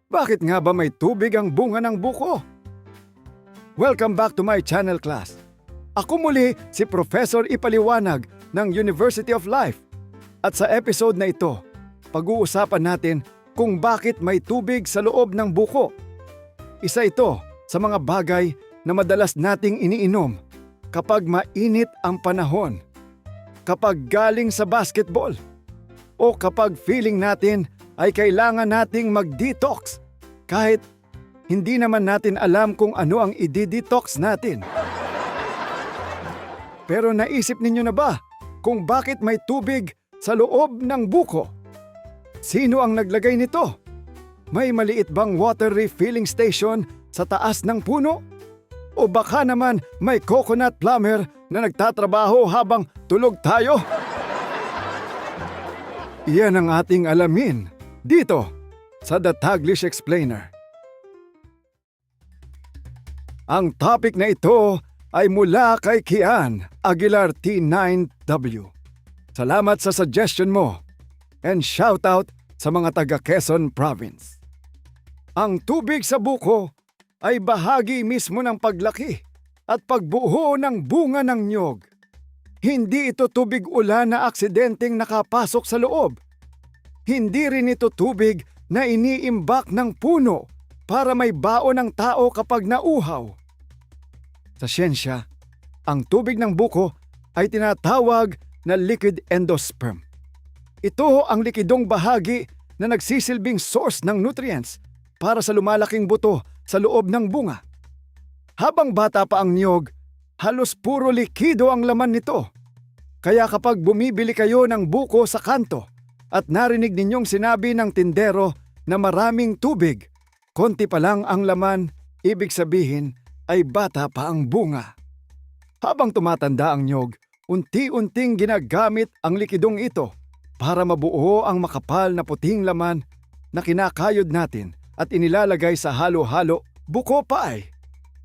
Bakit nga ba may tubig ang bunga ng buko? Welcome back to my channel, class. Ako muli si Professor Ipaliwanag ng University of Life. At sa episode na ito, pag-uusapan natin kung bakit may tubig sa loob ng buko. Isa ito sa mga bagay na madalas nating iniinom kapag mainit ang panahon, kapag galing sa basketball, o kapag feeling natin ay kailangan nating mag-detox kahit hindi naman natin alam kung ano ang i-detox natin. Pero naisip ninyo na ba kung bakit may tubig sa loob ng buko? Sino ang naglagay nito? May maliit bang water refilling station sa taas ng puno? O baka naman may coconut plumber na nagtatrabaho habang tulog tayo? Iyan ang ating alamin dito sa The Taglish Explainer. Ang topic na ito ay mula kay Kian Aguilar T9W. Salamat sa suggestion mo and shoutout sa mga taga Quezon Province. Ang tubig sa buko ay bahagi mismo ng paglaki at pagbuo ng bunga ng niyog. Hindi ito tubig ulan na aksidenteng nakapasok sa loob. Hindi rin ito tubig na iniimbak ng puno para may baon ng tao kapag nauhaw. Sa siyensya, ang tubig ng buko ay tinatawag na liquid endosperm. Ito ang likidong bahagi na nagsisilbing source ng nutrients para sa lumalaking buto sa loob ng bunga. Habang bata pa ang niyog, halos puro likido ang laman nito. Kaya kapag bumibili kayo ng buko sa kanto at narinig ninyong sinabi ng tindero na maraming tubig, konti pa lang ang laman, ibig sabihin ay bata pa ang bunga. Habang tumatanda ang niyog, unti-unting ginagamit ang likidong ito para mabuo ang makapal na puting laman na kinakayod natin at inilalagay sa halo-halo, buko pie,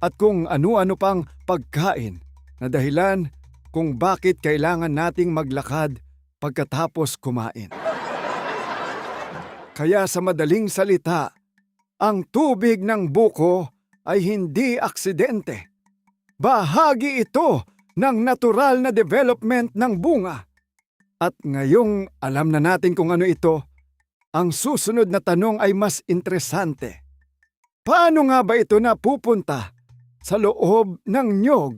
at kung ano-ano pang pagkain na dahilan kung bakit kailangan nating maglakad pagkatapos kumain. Kaya sa madaling salita, ang tubig ng buko ay hindi aksidente. Bahagi ito ng natural na development ng bunga. At ngayong alam na natin kung ano ito, ang susunod na tanong ay mas interesante. Paano nga ba ito napupunta sa loob ng niyog?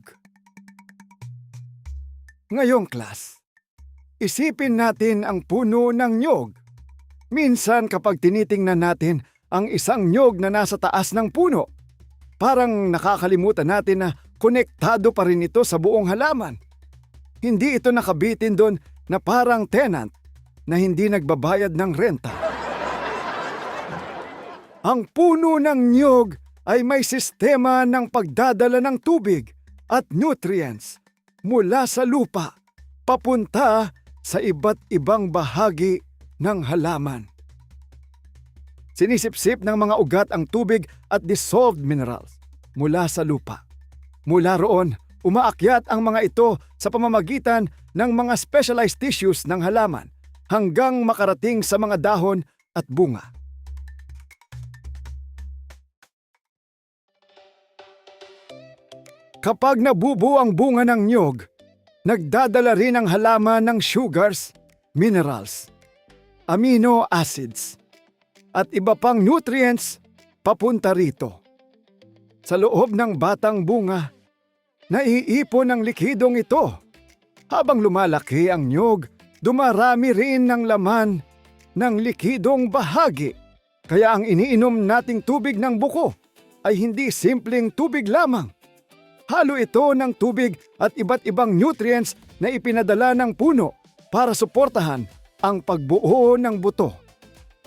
Ngayong class, isipin natin ang puno ng niyog. Minsan kapag tinitingnan natin ang isang niyog na nasa taas ng puno, parang nakakalimutan natin na konektado pa rin ito sa buong halaman. Hindi ito nakabitin doon na parang tenant na hindi nagbabayad ng renta. Ang puno ng niyog ay may sistema ng pagdadala ng tubig at nutrients mula sa lupa papunta sa iba't ibang bahagi ng halaman. Sinisipsip ng mga ugat ang tubig at dissolved minerals mula sa lupa. Mula roon, umaakyat ang mga ito sa pamamagitan ng mga specialized tissues ng halaman hanggang makarating sa mga dahon at bunga. Kapag nabubuo ang bunga ng niyog, nagdadala rin ang halaman ng sugars, minerals, amino acids, at iba pang nutrients papunta rito. Sa loob ng batang bunga, naiipon ang likidong ito. Habang lumalaki ang niyog, dumarami rin ng laman ng likidong bahagi. Kaya ang iniinom nating tubig ng buko ay hindi simpleng tubig lamang. Halo ito ng tubig at iba't ibang nutrients na ipinadala ng puno para suportahan ang pagbuo ng buto.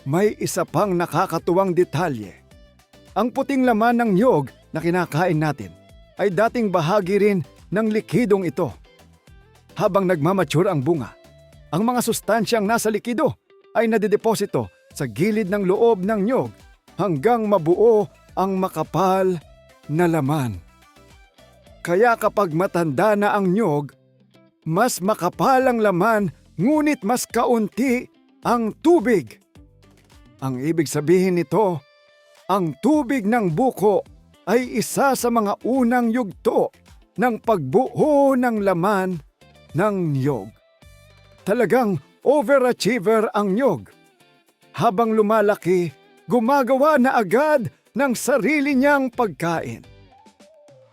May isa pang nakakatuwang detalye. Ang puting laman ng niyog na kinakain natin ay dating bahagi rin ng likidong ito. Habang nagmamature ang bunga, ang mga sustansyang nasa likido ay nadideposito sa gilid ng loob ng niyog hanggang mabuo ang makapal na laman. Kaya kapag matanda na ang niyog, mas makapal ang laman ngunit mas kaunti ang tubig. Ang ibig sabihin nito, Ang tubig ng buko ay isa sa mga unang yugto ng pagbuo ng laman ng niyog. Talagang overachiever ang niyog. Habang lumalaki, gumagawa na agad ng sarili niyang pagkain.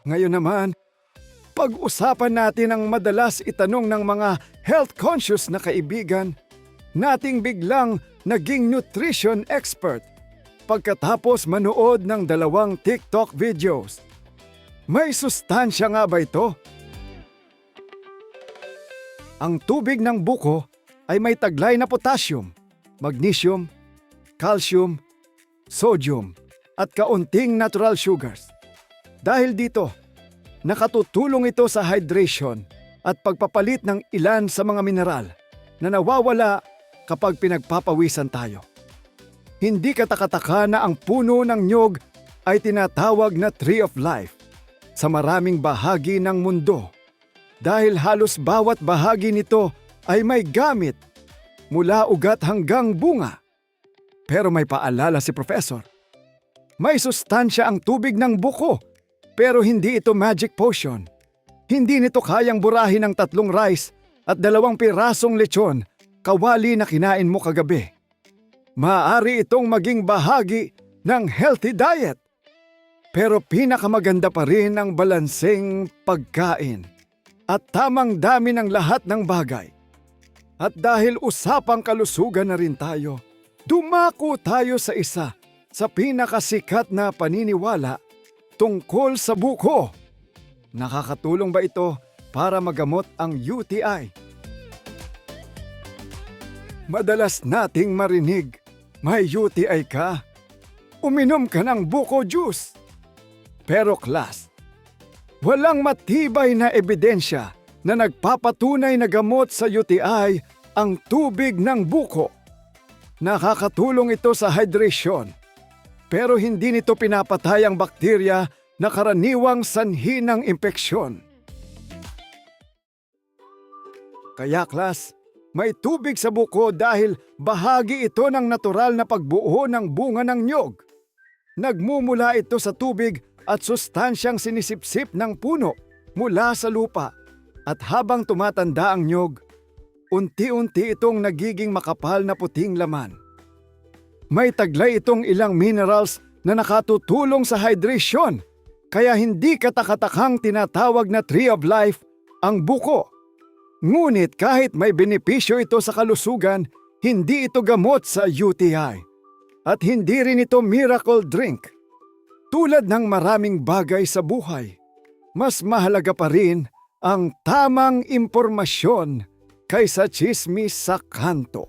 Ngayon naman, pag-usapan natin ang madalas itanong ng mga health-conscious na kaibigan, nating biglang naging nutrition expert pagkatapos manood ng 2 TikTok videos. May sustansya nga ba ito? Ang tubig ng buko ay may taglay na potassium, magnesium, calcium, sodium, at kaunting natural sugars. Dahil dito, nakatutulong ito sa hydration at pagpapalit ng ilan sa mga mineral na nawawala kapag pinagpapawisan tayo. Hindi katakataka na ang puno ng niyog ay tinatawag na Tree of Life sa maraming bahagi ng mundo dahil halos bawat bahagi nito ay may gamit mula ugat hanggang bunga. Pero may paalala si Professor. May sustansya ang tubig ng buko pero hindi ito magic potion. Hindi nito kayang burahin ng 3 rice at 2 pirasong lechon kawali na kinain mo kagabi. Maaari itong maging bahagi ng healthy diet. Pero pinakamaganda pa rin ang balanseng pagkain at tamang dami ng lahat ng bagay. At dahil usapang kalusugan na rin tayo, dumako tayo sa isa sa pinakasikat na paniniwala tungkol sa buko. Nakakatulong ba ito para magamot ang UTI? Madalas nating marinig, may UTI ka? Uminom ka ng buko juice. Pero class, walang matibay na ebidensya na nagpapatunay na gamot sa UTI ang tubig ng buko. Nakakatulong ito sa hydration, pero hindi nito pinapatay ang bakterya na karaniwang sanhi ng impeksyon. Kaya class, may tubig sa buko dahil bahagi ito ng natural na pagbuo ng bunga ng niyog. Nagmumula ito sa tubig at sustansyang sinisipsip ng puno mula sa lupa. At habang tumatanda ang niyog, unti-unti itong nagiging makapal na puting laman. May taglay itong ilang minerals na nakatutulong sa hydration, kaya hindi katakatakang tinatawag na Tree of Life ang buko. Ngunit kahit may benepisyo ito sa kalusugan, hindi ito gamot sa UTI. At hindi rin ito miracle drink. Tulad ng maraming bagay sa buhay, mas mahalaga pa rin ang tamang impormasyon kaysa tsismis sa kanto.